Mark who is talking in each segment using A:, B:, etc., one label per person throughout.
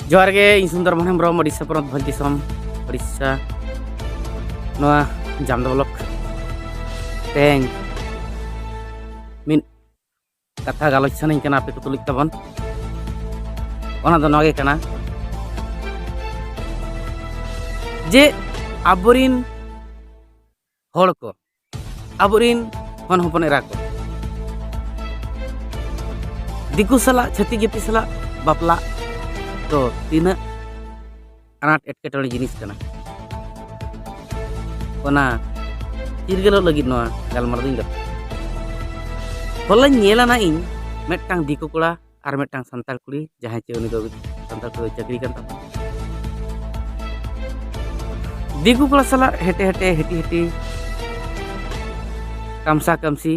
A: जोहार गे इन सुंदर मन हेम्ब्रम ओडिशा पनत भोज दिसम ओडिशा नोआ जामदा ब्लॉक तेंग मिन कथा गालोच सानኝ कना आपे को तुलिक तबन ओना दो नगे कना जे आबोरिन होड़ को आबोरिन हन हपन एरा को दिकु सला छती गेती सला बापला तो तीना अनाट एटकेटोड़े जिनिस कना ओना चिरगेलो लगिद नोआ गालमार दिन गत होला नेला ना इन मेटटांग दिकु कोड़ा आर मेटटांग संताल कुड़ी जहां चे उनी दो संताल कुड़ी चाकरी kan तापा दिकु कोड़ा सला हेटे हेटे हेटी हेटी कामसा कामसी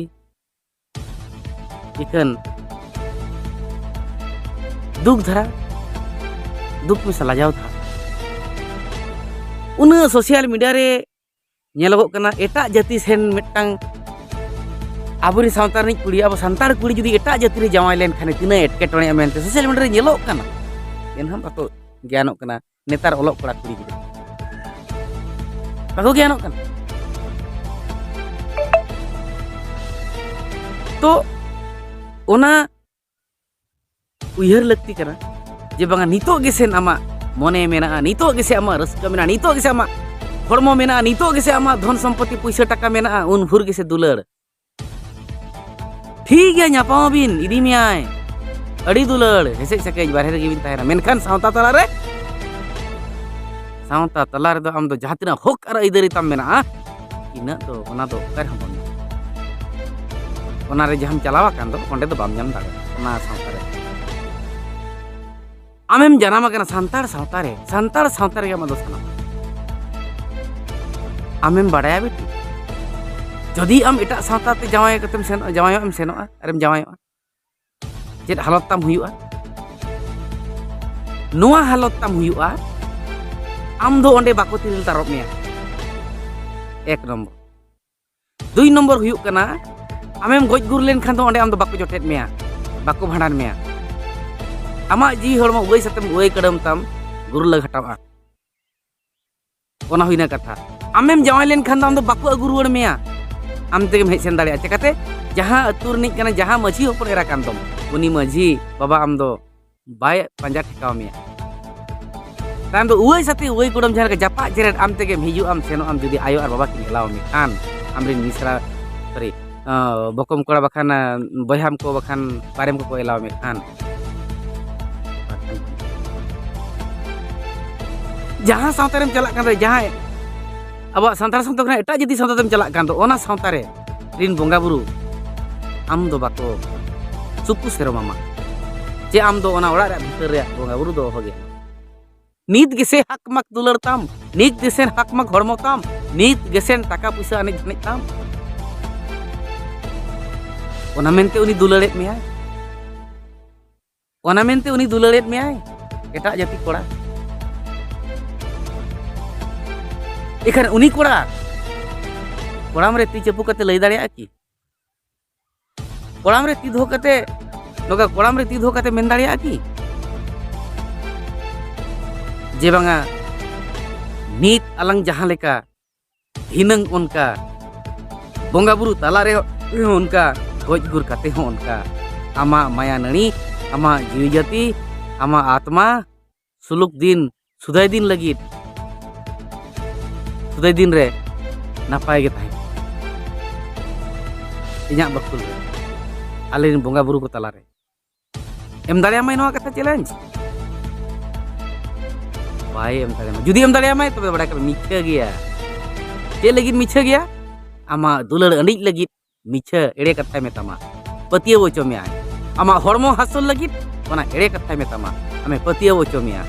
A: इकन दुख धरा दुख में सलाजाव था उन सोशल मीडिया रे नेलगो कना एटा जाति सेन मिटटांग आबुरी सावतार नि कुड़ी अब संतार कुड़ी जुदी एटा जाति रे जावाय लेन खाने तिना एटकेटोणे मेनते सोशल मीडिया रे नेलो कना एनहम बाको ज्ञानो कना नेतार ओलोक कोड़ा कुड़ी गिदे बाको ज्ञानो कना तो ओना उयहर लगती कना जे बांगा नितो गेसेन आमा मने मेना नितो गेसे आमा रस्का मेना नितो गेसे आमा हरमो मेना नितो गेसे आमा धन सम्पत्ति पैसा टाका मेना उन भुर गेसे दुलड़ ठीक है ᱧᱟᱯᱟᱢ बिन इदी मियाय अड़ी दुलड़ हेसे सके बारे रे बिन ताहेना मेनखान सावता तला रे दो आम दो जहातिना हक आर इदरी ताम मेना इना दो ओना दो कर हमन ओना रे जहाम चलावा कान दो ओंडे दो बाम जाम दाड़े ओना सावता रे आमेम जानामा कना संतार सावता रे आमा दो सना आमेम बाड़ाया बेटी जदि आम एटा सावता ते जावाय कतेम सेन जावायम सेनोआ अरेम जावायआ चेद हालत ताम हुयुआ नोआ हालत ताम हुयुआ आम दो ओंडे बाको तिरिल तारब मेया एक नंबर दुई नंबर हुयुक कना आमेम गज गुर लेन खान दो ओंडे आम दो बाको जोटेट मेया बाको भांडान मेया आमा जी हड़मा उई सतेम उई कदम ताम गुरु लग हटावा ओना हुइना कथा आमेम जावाय लेन खान दो आम दो बाको अगु रुवाड़ मेया आम तेगेम हेज सेन दाड़े चिकाते जहां अतुर निक कना जहां माझी होपन एरा कान दम उनी माझी बाबा आम दो बाय पंजा ठेकाव मेया ताम दो उई सते उई कदम जहां जापा जेरेट आम तेगेम हिजु आम सेनो आम जुदी आयो आर बाबा किन एलाव मे खान आमरे मिसरा सॉरी बकम कोड़ा बखान बयहाम को बखान पारेम को एलाव मे खान जहां सावतारेम चला कान जहां अब संतार सावता कना एटा जदि सावतातेम चला कान दो ओना सावता रे रिन बोंगा बुरु आम दो बाको सुपु सेरो मामा जे आम दो ओना ओड़ा रे भीतर रे बोंगा बुरु दो होगे नीत गेसे हक मक दुलर ताम नीत गेसेन हक मक हरमो ताम नीत गेसेन टाका पैसा अनेक धनिक ताम ओना मेनते उनी दुलरेत मेयाय ओना मेनते उनी दुलरेत मेयाय एटा जाति कोड़ा एखाने उनी कोड़ा कोड़ाम रे ती चपू कते लई दाड़िया की कोड़ाम रे ती धो कते नोका कोड़ाम रे ती धो कते मेन दाड़िया की जे बांगा नीत अलंग जहां लेका हिनंग उनका बोंगा बुरु ताला रे उनका गज गुर कते हो उनका आमा माया नणी आमा जीव जाति आमा आत्मा सुलुक दिन सुदाय दिन लगित सुदाय दिन रे नापाय गे ताहे इन्या बकुल रे आलेन बोंगा बुरु को ताला रे एम दाड़िया माय नोआ कथा चैलेंज बाय एम दाड़िया माय जुदी एम दाड़िया माय तबे बड़ा कर मिछा गया चे लगित मिछा गया आमा दुलड़ अंडिज लगित मिछा एड़े कथा मेतामा पतिया वचो में आय आमा हरमो हासुल लगित ओना एड़े कथा मेतामा आमे पतिया वचो में आ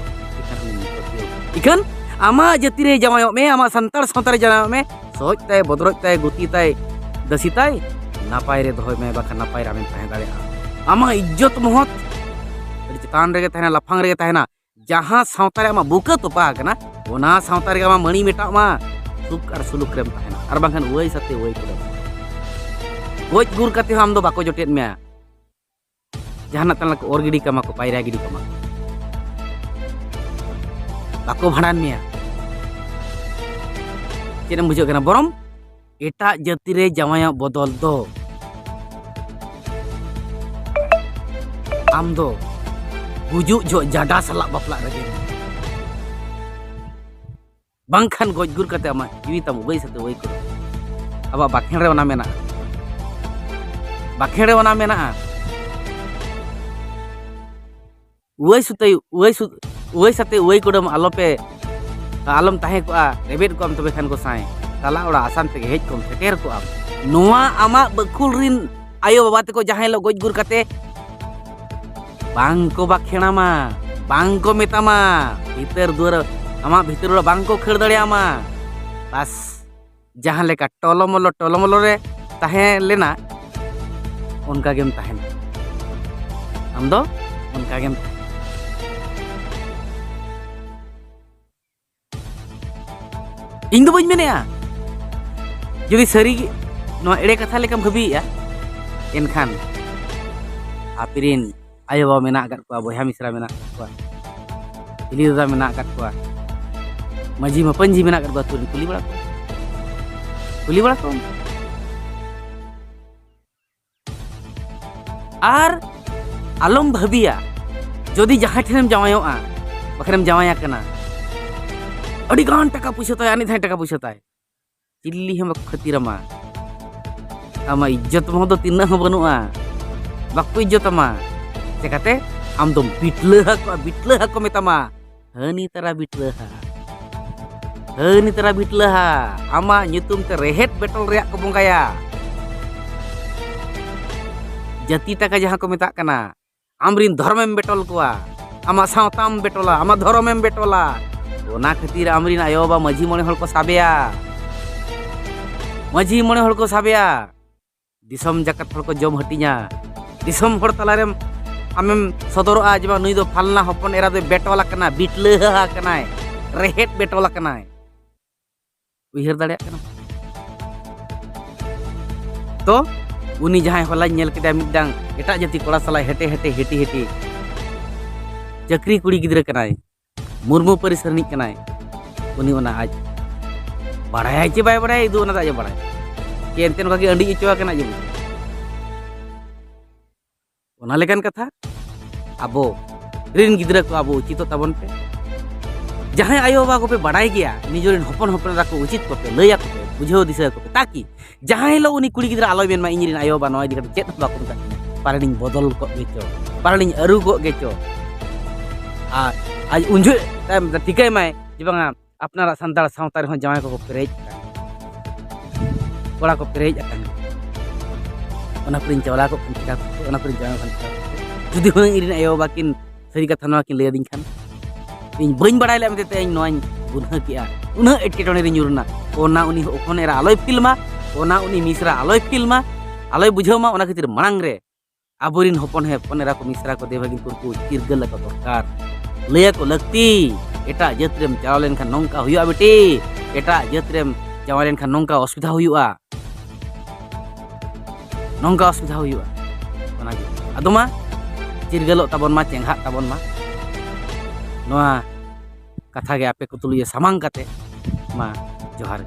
A: इखन आमा जाति रे जावायो में आमा संतार सावतार जावायो में सोच ताय बदरज ताय गुती ताय दसी ताय नापाय रे दोहय में बाखा नापाय रामें ताहे दाड़े आमा इज्जत महत अड़ी चितान रे ताहेना लाफांग रे ताहेना जहां सावतार आमा बुका तोपा कना ओना सावतार रे आमा मणि मेटा मा सुख आर सुलुक रेम ताहेना आर बांखान उई सते उई को गज गुर कते आम दो बाको जोटेट मेया जहाना तनला को और गिडी कमा को पायरा गिडी कमा बाको भाड़ान मेया चेदम बुझो कना बरम एटा जाति रे जावाया बदल दो आम दो गुजुक जो जाडा सलाक बापला रगे बांखान गजगुर कते आमा जीवी ताम उबई सते वई को अब बाखें रे ओना मेना बाखें रे ओना मेना उई सते उई कोडम आलोपे आलम ताहे को रेबेट को आम तबे खान को साए ताला ओड़ा आसान ते हेज को सेटेर को आम नोआ आमा बकुल रिन आयो बाबा ते को जहां लो गजगुर कते बांको बाखेणा मा बांको मेतामा भीतर दुआर आमा भीतर बांको खेड़ दड़ियामा बस जहां लेका टोलोमलो रे ताहे लेना उनका गेम ताहेना आम दो उनका गेम इन दो बज मेनेया जदि सरी नो एड़े कथा लेकम भाबीया एनखान आपिरिन आयो बाबा मेना आकात को बया मिश्रा मेना को हिली दादा मेना आकात को माजी मपंजी मेना आकात तुरिन कुली बड़ा को आर आलम भाबिया जदि जहां ठेनम जावायोआ बखरम जावाया कना अड़ी गान टका पुछता है आनी थाय टका पुछता है चिल्ली हम खतिरमा आमा इज्जत मह दो तिना ह बनुआ बाको इज्जत मा चेकाते आम दो बिटलहा को मेतामा हनी तरा बिटलहा आमा nyutum te rehet betol reak ko bongkaya jati taka jaha ko metak kana amrin dhormem betol koa ama sawtam betola ama dhoromem betola ona khatir amrin ayo baba maji mone hol ko sabeya disom jakat hol ko jom hatinya disom hor talarem amem sodoroa jeba nui do falna hopon era do betola kana bitleha kana rehet betola kana उहर दाड़े तो उनी जहां होला nail केदा मिददां एटा जाति कोड़ा सला हेटे चक्री कुड़ी गिद्रा कनाय मुर्मू परिसरनी कनाय उनी ओना आज बाड़ाय चे बाय बाड़ाय दु ओना दाजे बाड़ाय केनतेन कागे अंडी इचवा कना जे ओना लेकन कथा आबो रिन गिद्रा को आबो उचित ताबन पे जहां आयो बाबा को पे बड़ाई गया निजोरिन हपन को उचित को पे लया को पे बुझो दिशा को पे ताकि जहां लो उनी कुड़ी गिद्रा आलो बेन मा इनिरिन आयो बा नय दिका चेत बाको मता पारनिंग बदल को गेचो पारनिंग अरु को गेचो आज उंजु टाइम ठिकाय माय जिबांगा अपनारा संतार सावतार हो जमाय को पेरेज कोड़ा को पेरेज अकन ओना प्रिन चवला को पंचिका ओना प्रिन जमाय खन जुदी हो इरिन आयो बाकिन सरी कथा नवा किन लेदिन खान इन बइन बड़ाई ले मते तेन नोन गुनह किया उना एटकेटोने रे nyurna ओना उनी ओखन एरा आलोय फिल्मा ओना उनी मिश्रा आलोय फिल्मा आलोय बुझावमा ओना खातिर मांग रे आबोरिन हपन हे पनेरा को मिश्रा को देबागिन को चिरगल को दरकार लय को लगती एटा जतरेम चावलेन खान नोंका हुआ बेटी एटा जतरेम चावलेन खान नोंका असुविधा हुआ ओना गे अदमा चिरगलो ताबन मा चेंघा ताबन मा नोआ कथा गे आपे को तुलिया सामांग काते मा जोहार।